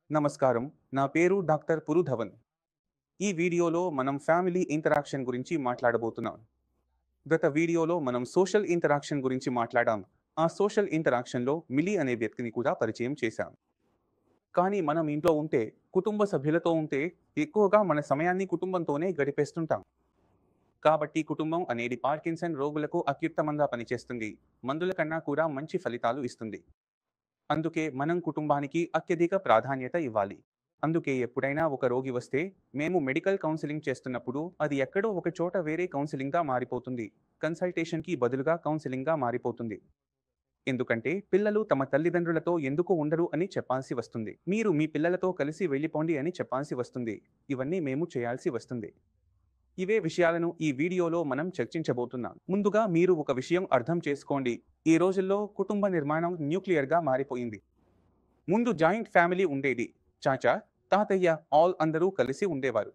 నమస్కారం. నా పేరు డాక్టర్ పురుధవన్. ఈ వీడియోలో మనం ఫ్యామిలీ ఇంటరాక్షన్ గురించి మాట్లాడబోతున్నాం. గత వీడియోలో మనం సోషల్ ఇంటరాక్షన్ గురించి మాట్లాడాం. ఆ సోషల్ ఇంటరాక్షన్‌లో మిలి అనే వ్యక్తిని కూడా పరిచయం చేశాం. కానీ మనం ఇంట్లో ఉంటే, కుటుంబ సభ్యులతో ఉంటే ఎక్కువగా మన సమయాన్ని కుటుంబంతోనే గడిపేస్తుంటాం. కాబట్టి కుటుంబం అనేది పార్కిన్సన్ రోగులకు అత్యుత్తమంగా పనిచేస్తుంది. మందుల కన్నా కూడా మంచి ఫలితాలు ఇస్తుంది. అందుకే మనం కుటుంబానికి అత్యధిక ప్రాధాన్యత ఇవ్వాలి. అందుకే ఎప్పుడైనా ఒక రోగి వస్తే మేము మెడికల్ కౌన్సిలింగ్ చేస్తున్నప్పుడు అది ఎక్కడో ఒక చోట వేరే కౌన్సిలింగ్‌గా మారిపోతుంది. కన్సల్టేషన్‌కి బదులుగా కౌన్సిలింగ్‌గా మారిపోతుంది. ఎందుకంటే పిల్లలు తమ తల్లిదండ్రులతో ఎందుకు ఉండరు అని చెప్పాల్సి వస్తుంది. మీరు మీ పిల్లలతో కలిసి వెళ్ళిపోండి అని చెప్పాల్సి వస్తుంది. ఇవన్నీ మేము చేయాల్సి వస్తుంది. ఇవే విషయాలను ఈ వీడియోలో మనం చర్చించబోతున్నాం. ముందుగా మీరు ఒక విషయం అర్థం చేసుకోండి. ఈ రోజుల్లో కుటుంబ నిర్మాణం న్యూక్లియర్‌గా మారిపోయింది. ముందు జాయింట్ ఫ్యామిలీ ఉండేది. చాచా, తాతయ్య అందరూ కలిసి ఉండేవారు.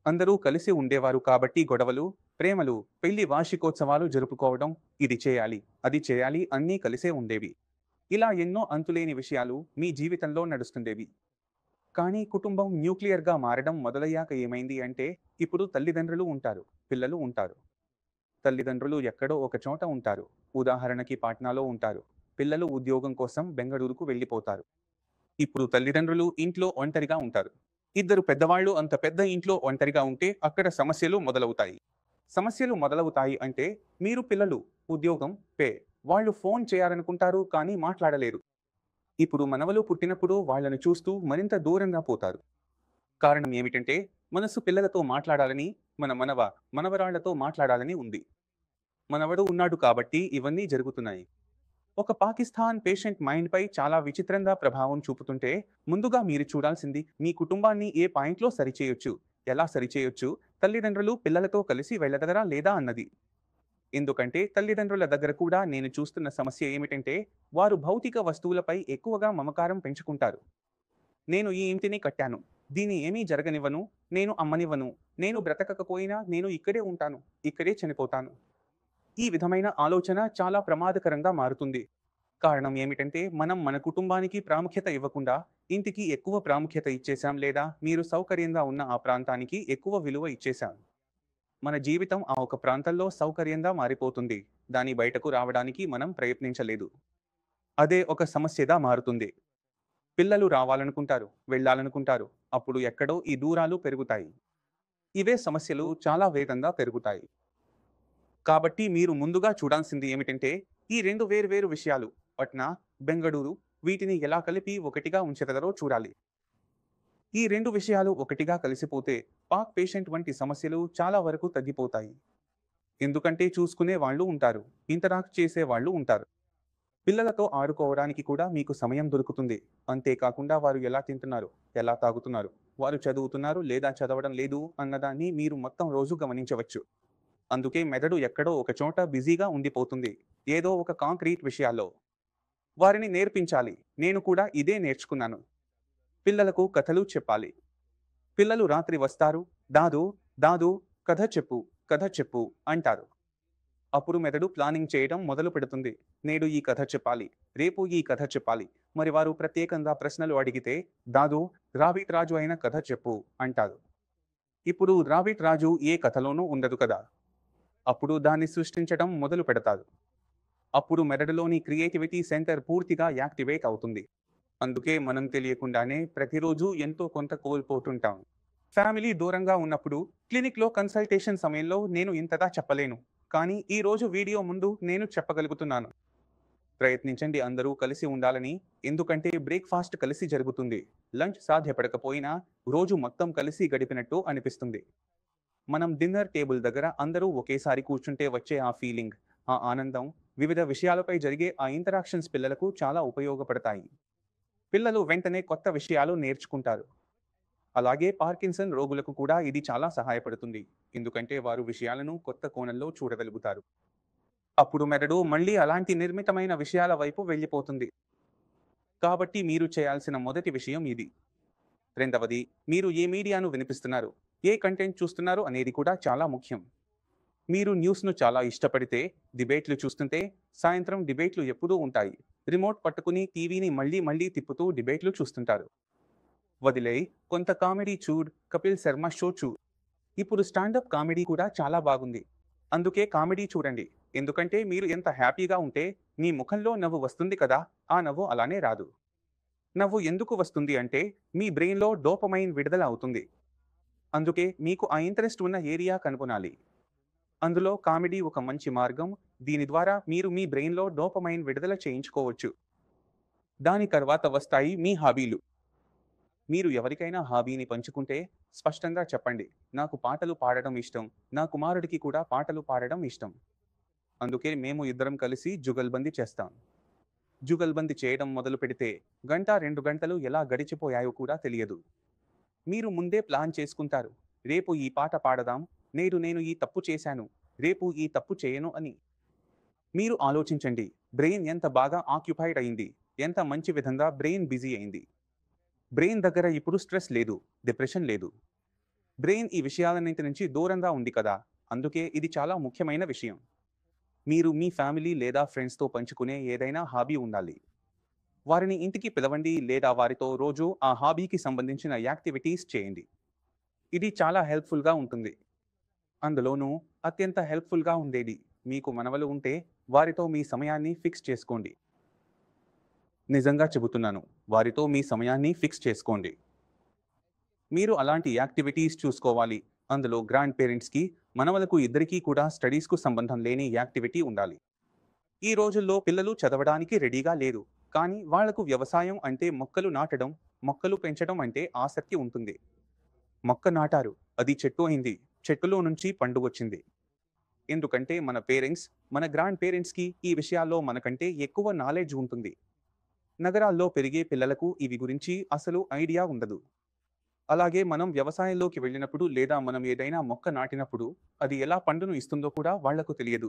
అందరూ కలిసి ఉండేవారు కాబట్టి గొడవలు, ప్రేమలు, పెళ్లి వార్షికోత్సవాలు జరుపుకోవడం, ఇది చేయాలి, అది చేయాలి అన్నీ కలిసే ఉండేవి. ఇలా ఎన్నో అంతులేని విషయాలు మీ జీవితంలో నడుస్తుండేవి. కానీ కుటుంబం న్యూక్లియర్‌గా మారడం మొదలయ్యాక ఏమైంది అంటే, ఇప్పుడు తల్లిదండ్రులు ఉంటారు, పిల్లలు ఉంటారు. తల్లిదండ్రులు ఎక్కడో ఒక చోట ఉంటారు. ఉదాహరణకి పాట్నాలో ఉంటారు. పిల్లలు ఉద్యోగం కోసం బెంగళూరుకు వెళ్ళిపోతారు. ఇప్పుడు తల్లిదండ్రులు ఇంట్లో ఒంటరిగా ఉంటారు. ఇద్దరు పెద్దవాళ్ళు అంత పెద్ద ఇంట్లో ఒంటరిగా ఉంటే అక్కడ సమస్యలు మొదలవుతాయి. సమస్యలు మొదలవుతాయి అంటే మీరు పిల్లలు, ఉద్యోగం, వాళ్ళు ఫోన్ చేయాలనుకుంటారు కానీ మాట్లాడలేరు. ఇప్పుడు మనవలు పుట్టినప్పుడు వాళ్ళను చూస్తూ మరింత దూరంగా పోతారు. కారణం ఏమిటంటే మనసు పిల్లలతో మాట్లాడాలని, మనవరాళ్లతో మాట్లాడాలని ఉంది. మనవడు ఉన్నాడు కాబట్టి ఇవన్నీ జరుగుతున్నాయి. ఒక పాకిస్తాన్ పేషెంట్ మైండ్‌పై చాలా విచిత్రంగా ప్రభావం చూపుతుంటే, ముందుగా మీరు చూడాల్సింది మీ కుటుంబాన్ని ఏ పాయింట్‌లో సరిచేయొచ్చు, ఎలా సరిచేయొచ్చు, తల్లిదండ్రులు పిల్లలతో కలిసి వెళ్ళగలరా లేదా అన్నది. ఎందుకంటే తల్లిదండ్రుల దగ్గర కూడా నేను చూస్తున్న సమస్య ఏమిటంటే, వారు భౌతిక వస్తువులపై ఎక్కువగా మమకారం పెంచుకుంటారు. నేను ఈ ఇంటిని కట్టాను. దీన్ని ఏమీ జరగనివ్వను, నేను అమ్మనివ్వను, నేను బ్రతకకపోయినా నేను ఇక్కడే ఉంటాను, ఇక్కడే చనిపోతాను. ఈ విధమైన ఆలోచన చాలా ప్రమాదకరంగా మారుతుంది. కారణం ఏమిటంటే మనం మన కుటుంబానికి ప్రాముఖ్యత ఇవ్వకుండా ఇంటికి ఎక్కువ ప్రాముఖ్యత ఇచ్చేశాం లేదా మీరు సౌకర్యంగా ఉన్న ఆ ప్రాంతానికి ఎక్కువ విలువ ఇచ్చేశాం. మన జీవితం ఆ ఒక ప్రాంతంలో సౌకర్యంగా మారిపోతుంది. దాని బయటకు రావడానికి మనం ప్రయత్నించలేదు. అదే ఒక సమస్యగా మారుతుంది. పిల్లలు రావాలనుకుంటారు, వెళ్ళాలనుకుంటారు. అప్పుడు ఎక్కడో ఈ దూరాలు పెరుగుతాయి. ఇవే సమస్యలు చాలా వేగంగా పెరుగుతాయి. కాబట్టి మీరు ముందుగా చూడాల్సింది ఏమిటంటే ఈ రెండు వేర్వేరు విషయాలు పట్నా, బెంగళూరు వీటిని ఎలా కలిపి ఒకటిగా ఉంచగలరో చూడాలి. ఈ రెండు విషయాలు ఒకటిగా కలిసిపోతే పాక్ పేషెంట్ వంటి సమస్యలు చాలా వరకు తగ్గిపోతాయి. ఎందుకంటే చూసుకునే వాళ్ళు ఉంటారు, ఇంటరాక్ట్ చేసే వాళ్ళు ఉంటారు. పిల్లలతో ఆడుకోవడానికి కూడా మీకు సమయం దొరుకుతుంది. అంతేకాకుండా వారు ఎలా తింటున్నారు, ఎలా తాగుతున్నారు, వారు చదువుతున్నారు లేదా చదవడం లేదు అన్నదాన్ని మీరు మొత్తం రోజు గమనించవచ్చు. అందుకే మెదడు ఎక్కడో ఒక చోట బిజీగా ఉండిపోతుంది. ఏదో ఒక కాంక్రీట్ విషయాల్లో. వారిని నేర్పించాలి. నేను కూడా ఇదే నేర్చుకున్నాను. పిల్లలకు కథలు చెప్పాలి. పిల్లలు రాత్రి వస్తారు. దాదూ, దాదూ కథ చెప్పు, కథ చెప్పు అంటారు. అప్పుడు మెదడు ప్లానింగ్ చేయడం మొదలు పెడుతుంది. నేడు ఈ కథ చెప్పాలి, రేపు ఈ కథ చెప్పాలి. మరి వారు ప్రత్యేకంగా ప్రశ్నలు అడిగితే, దాదూ, రాబిట్ రాజు అయిన కథ చెప్పు అంటారు. ఇప్పుడు రాబిట్ రాజు ఏ కథలోనూ ఉండదు కదా. అప్పుడు దాన్ని సృష్టించడం మొదలు పెడతారు. అప్పుడు మెదడులోని క్రియేటివిటీ సెంటర్ పూర్తిగా యాక్టివేట్ అవుతుంది. అందుకే మనం తెలియకుండానే ప్రతిరోజు ఎంతో కొంత కోల్పోతుంటాం. ఫ్యామిలీ దూరంగా ఉన్నప్పుడు క్లినిక్లో కన్సల్టేషన్ సమయంలో నేను ఇంతగా చెప్పలేను. కానీ ఈ రోజు వీడియో ముందు నేను చెప్పగలుగుతున్నాను. ప్రయత్నించండి అందరూ కలిసి ఉండాలని. ఎందుకంటే బ్రేక్ఫాస్ట్ కలిసి జరుగుతుంది. లంచ్ సాధ్యపడకపోయినా రోజు మొత్తం కలిసి గడిపినట్టు అనిపిస్తుంది. మనం డిన్నర్ టేబుల్ దగ్గర అందరూ ఒకేసారి కూర్చుంటే వచ్చే ఆ ఫీలింగ్, ఆ ఆనందం, వివిధ విషయాలపై జరిగే ఆ ఇంటరాక్షన్స్ పిల్లలకు చాలా ఉపయోగపడతాయి. పిల్లలు వెంటనే కొత్త విషయాలు నేర్చుకుంటారు. అలాగే పార్కిన్సన్ రోగులకు కూడా ఇది చాలా సహాయపడుతుంది. ఎందుకంటే వారు విషయాలను కొత్త కోణంలో చూడగలుగుతారు. అప్పుడు మెదడు మళ్ళీ అలాంటి నిర్మితమైన విషయాల వైపు వెళ్ళిపోతుంది. కాబట్టి మీరు చేయాల్సిన మొదటి విషయం ఇది. రెండవది, మీరు ఏ మీడియాను వినిపిస్తున్నారు, ఏ కంటెంట్ చూస్తున్నారు అనేది కూడా చాలా ముఖ్యం. మీరు న్యూస్ను చాలా ఇష్టపడితే, డిబేట్లు చూస్తుంటే, సాయంత్రం డిబేట్లు ఎప్పుడూ ఉంటాయి. రిమోట్ పట్టుకుని టీవీని మళ్ళీ మళ్ళీ తిప్పుతూ డిబేట్లు చూస్తుంటారు. వదిలేయ్, కొంత కామెడీ చూడ్, కపిల్ శర్మ షో చూడ్. ఇప్పుడు స్టాండప్ కామెడీ కూడా చాలా బాగుంది. అందుకే కామెడీ చూడండి. ఎందుకంటే మీరు ఎంత హ్యాపీగా ఉంటే మీ ముఖంలో నవ్వు వస్తుంది కదా, ఆ నవ్వు అలానే రాదు. నవ్వు ఎందుకు వస్తుంది అంటే మీ బ్రెయిన్‌లో డోపమైన్ విడుదల అవుతుంది. అందుకే మీకు ఆ ఇంట్రెస్ట్ ఉన్న ఏరియా కనుగొనాలి. అందులో కామెడీ ఒక మంచి మార్గం. దీని ద్వారా మీరు మీ బ్రెయిన్‌లో డోపమైన్ విడుదల చేయించుకోవచ్చు. దాని తర్వాత వస్తాయి మీ హాబీలు. మీరు ఎవరికైనా హాబీని పంచుకుంటే స్పష్టంగా చెప్పండి. నాకు పాటలు పాడడం ఇష్టం. నా కుమారుడికి కూడా పాటలు పాడడం ఇష్టం. అందుకే మేము ఇద్దరం కలిసి జుగల్బందీ చేస్తాం. జుగల్బందీ చేయడం మొదలుపెడితే గంట 2 గంటలు ఎలా గడిచిపోయాయో కూడా తెలియదు. మీరు ముందే ప్లాన్ చేసుకుంటారు. రేపు ఈ పాట పాడదాం. నేడు నేను ఈ తప్పు చేశాను. రేపు ఈ తప్పు చేయను అని. మీరు ఆలోచించండి. బ్రెయిన్ ఎంత బాగా ఆక్యుపైడ్ అయింది. ఎంత మంచి విధంగా బ్రెయిన్ బిజీ అయింది. బ్రెయిన్ దగ్గర ఇప్పుడు స్ట్రెస్ లేదు. డిప్రెషన్ లేదు. బ్రెయిన్ ఈ విషయాలన్నింటి నుంచి దూరంగా ఉంది కదా. అందుకే ఇది చాలా ముఖ్యమైన విషయం. మీరు మీ ఫ్యామిలీ లేదా ఫ్రెండ్స్‌తో పంచుకునే ఏదైనా హాబీ ఉండాలి. వారిని ఇంటికి పిలవండి లేదా వారితో రోజు ఆ హాబీకి సంబంధించిన యాక్టివిటీస్ చేయండి. ఇది చాలా హెల్ప్‌ఫుల్‌గా ఉంటుంది. అందులోనూ అత్యంత హెల్ప్‌ఫుల్‌గా ఉండేది, మీకు మనవలు ఉంటే వారితో మీ సమయాన్ని ఫిక్స్ చేసుకోండి. నిజంగా చెబుతున్నాను. వారితో మీ సమయాన్ని ఫిక్స్ చేసుకోండి. మీరు అలాంటి యాక్టివిటీస్ చూసుకోవాలి. అందులో గ్రాండ్ పేరెంట్స్‌కి, మనవలకు ఇద్దరికీ కూడా స్టడీస్‌కు సంబంధం లేని యాక్టివిటీ ఉండాలి. ఈ రోజుల్లో పిల్లలు చదవడానికి రెడీగా లేరు. కానీ వాళ్లకు వ్యవసాయం అంటే మొక్కలు నాటడం, మొక్కలు పెంచడం అంటే ఆసక్తి ఉంటుంది. మొక్క నాటారు. అది చెట్టు అయింది. చెట్టులో నుంచి పండు వచ్చింది. ఎందుకంటే మన పేరెంట్స్, మన గ్రాండ్ పేరెంట్స్‌కి ఈ విషయాల్లో మనకంటే ఎక్కువ నాలెడ్జ్ ఉంటుంది. నగరాల్లో పెరిగే పిల్లలకు ఇవి గురించి అసలు ఐడియా ఉండదు. అలాగే మనం వ్యవసాయంలోకి వెళ్ళినప్పుడు లేదా మనం ఏదైనా మొక్క నాటినప్పుడు అది ఎలా పండును ఇస్తుందో కూడా వాళ్లకు తెలియదు.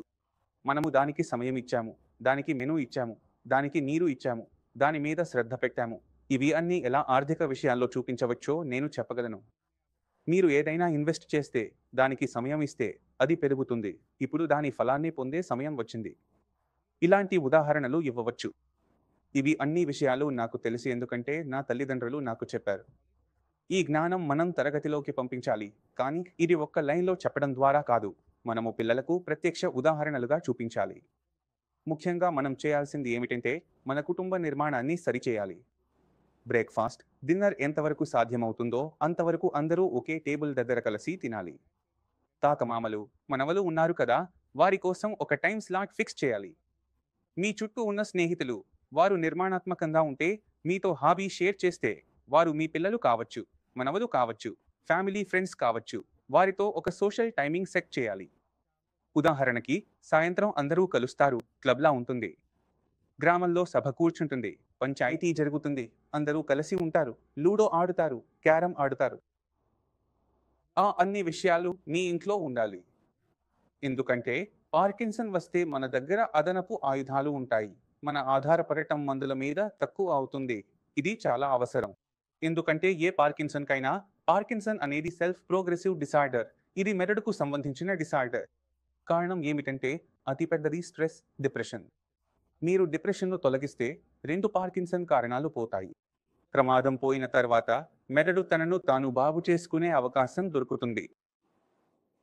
మనము దానికి సమయం ఇచ్చాము, దానికి మెను ఇచ్చాము, దానికి నీరు ఇచ్చాము, దాని మీద శ్రద్ధ పెట్టాము. ఇవి అన్నీ ఎలా ఆర్థిక విషయాల్లో చూపించవచ్చో నేను చెప్పగలను. మీరు ఏదైనా ఇన్వెస్ట్ చేస్తే, దానికి సమయం ఇస్తే అది పెరుగుతుంది. ఇప్పుడు దాని ఫలాన్ని పొందే సమయం వచ్చింది. ఇలాంటి ఉదాహరణలు ఇవ్వవచ్చు. ఇవి అన్ని విషయాలు నాకు తెలిసి ఎందుకంటే నా తల్లిదండ్రులు నాకు చెప్పారు. ఈ జ్ఞానం మనం తరగతిలోకి పంపించాలి. కానీ ఇది ఒక్క లైన్లో చెప్పడం ద్వారా కాదు. మనము పిల్లలకు ప్రత్యక్ష ఉదాహరణలుగా చూపించాలి. ముఖ్యంగా మనం చేయాల్సింది ఏమిటంటే మన కుటుంబ నిర్మాణాన్ని సరిచేయాలి. బ్రేక్ఫాస్ట్, డిన్నర్ ఎంతవరకు సాధ్యమవుతుందో అంతవరకు అందరూ ఒకే టేబుల్ దగ్గర కలిసి తినాలి. తాతమామలు, మనవలు ఉన్నారు కదా, వారి కోసం ఒక టైం స్లాట్ ఫిక్స్ చేయాలి. మీ చుట్టూ ఉన్న స్నేహితులు, వారు నిర్మాణాత్మకంగా ఉంటే, మీతో హాబీ షేర్ చేస్తే, వారు మీ పిల్లలు కావచ్చు, మనవలు కావచ్చు, ఫ్యామిలీ ఫ్రెండ్స్ కావచ్చు, వారితో ఒక సోషల్ టైమింగ్ సెట్ చేయాలి. ఉదాహరణకి, సాయంత్రం అందరూ కలుస్తారు, క్లబ్లా ఉంటుంది. గ్రామంలో సభ కూర్చుంటుంది, పంచాయతీ జరుగుతుంది, అందరూ కలిసి ఉంటారు, లూడో ఆడుతారు, క్యారమ్ ఆడుతారు. ఆ అన్ని విషయాలు మీ ఇంట్లో ఉండాలి. ఎందుకంటే పార్కిన్సన్ వస్తే మన దగ్గర అదనపు ఆయుధాలు ఉంటాయి. మన ఆధారపడటం మందుల మీద తక్కువ అవుతుంది. ఇది చాలా అవసరం. ఎందుకంటే ఏ పార్కిన్సన్కైనా, పార్కిన్సన్ అనేది సెల్ఫ్ ప్రోగ్రెసివ్ డిసార్డర్. ఇది మెదడుకు సంబంధించిన డిసార్డర్. కారణం ఏమిటంటే అతిపెద్దది స్ట్రెస్, డిప్రెషన్. మీరు డిప్రెషన్ను తొలగిస్తే 2 పార్కిన్సన్ కారణాలు పోతాయి. ప్రమాదం పోయిన తర్వాత మెదడు తనను తాను బాగు చేసుకునే అవకాశం దొరుకుతుంది.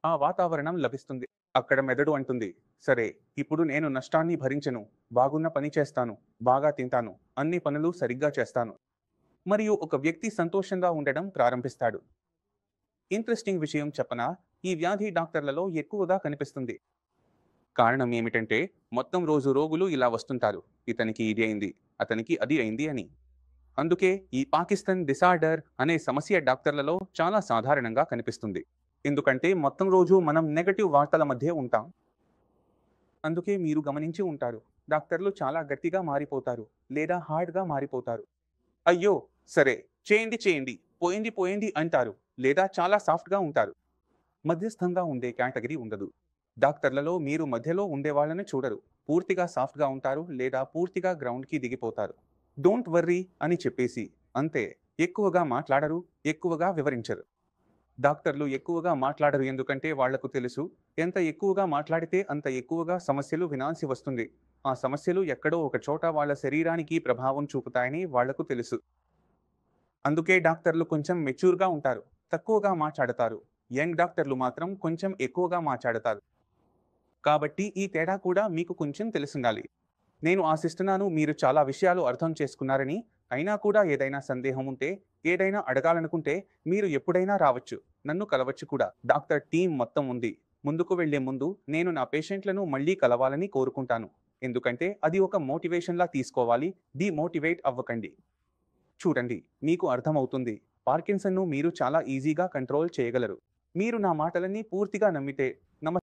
ఆ వాతావరణం లభిస్తుంది. అక్కడ మెదడు అంటుంది, సరే, ఇప్పుడు నేను నష్టాన్ని భరించను, బాగున్న పని చేస్తాను, బాగా తింటాను, అన్ని పనులు సరిగ్గా చేస్తాను. మరియు ఒక వ్యక్తి సంతోషంగా ఉండడం ప్రారంభిస్తాడు. ఇంట్రెస్టింగ్ విషయం చెప్పనా, ఈ వ్యాధి డాక్టర్లలో ఎక్కువగా కనిపిస్తుంది. కారణం ఏమిటంటే మొత్తం రోజు రోగులు ఇలా వస్తుంటారు, ఇతనికి ఇది అయింది, అతనికి అది అయింది అని. అందుకే ఈ పాకిస్తాన్ డిసార్డర్ అనే సమస్య డాక్టర్లలో చాలా సాధారణంగా కనిపిస్తుంది. ఎందుకంటే మొత్తం రోజు మనం నెగటివ్ వార్తల మధ్య ఉంటాం. అందుకే మీరు గమనించి ఉంటారు, డాక్టర్లు చాలా గట్టిగా మారిపోతారు లేదా హార్డ్గా మారిపోతారు. అయ్యో, సరే, చేయండి చేయండి, పోయింది పోయింది అంటారు, లేదా చాలా సాఫ్ట్గా ఉంటారు. మధ్యస్థంగా ఉండే కేటగిరీ ఉండదు. డాక్టర్లలో మీరు మధ్యలో ఉండేవాళ్ళని చూడరు. పూర్తిగా సాఫ్ట్గా ఉంటారు లేదా పూర్తిగా గ్రౌండ్కి దిగిపోతారు. డోంట్ వర్రీ అని చెప్పేసి అంతే. ఎక్కువగా మాట్లాడరు, ఎక్కువగా వివరించరు. డాక్టర్లు ఎక్కువగా మాట్లాడరు ఎందుకంటే వాళ్లకు తెలుసు, ఎంత ఎక్కువగా మాట్లాడితే అంత ఎక్కువగా సమస్యలు వినాల్సి వస్తుంది. ఆ సమస్యలు ఎక్కడో ఒక చోట వాళ్ళ శరీరానికి ప్రభావం చూపుతాయని వాళ్లకు తెలుసు. అందుకే డాక్టర్లు కొంచెం మెచ్యూర్గా ఉంటారు, తక్కువగా మాట్లాడతారు. యంగ్ డాక్టర్లు మాత్రం కొంచెం ఎక్కువగా మాట్లాడతారు. కాబట్టి ఈ తేడా కూడా మీకు కొంచెం తెలిసుండాలి. నేను ఆశిస్తున్నాను మీరు చాలా విషయాలు అర్థం చేసుకున్నారని. అయినా కూడా ఏదైనా సందేహం ఉంటే, ఏదైనా అడగాలనుకుంటే మీరు ఎప్పుడైనా రావచ్చు. నన్ను కలవచ్చు కూడా. డాక్టర్ టీం మొత్తం ఉంది. ముందుకు వెళ్లే ముందు నేను నా పేషెంట్లను మళ్ళీ కలవాలని కోరుకుంటాను. ఎందుకంటే అది ఒక మోటివేషన్‌లా తీసుకోవాలి. డీమోటివేట్ అవ్వకండి. చూడండి, మీకు అర్థమవుతుంది. పార్కిన్సన్‌ను మీరు చాలా ఈజీగా కంట్రోల్ చేయగలరు. మీరు నా మాటలన్నీ పూర్తిగా నమ్మితే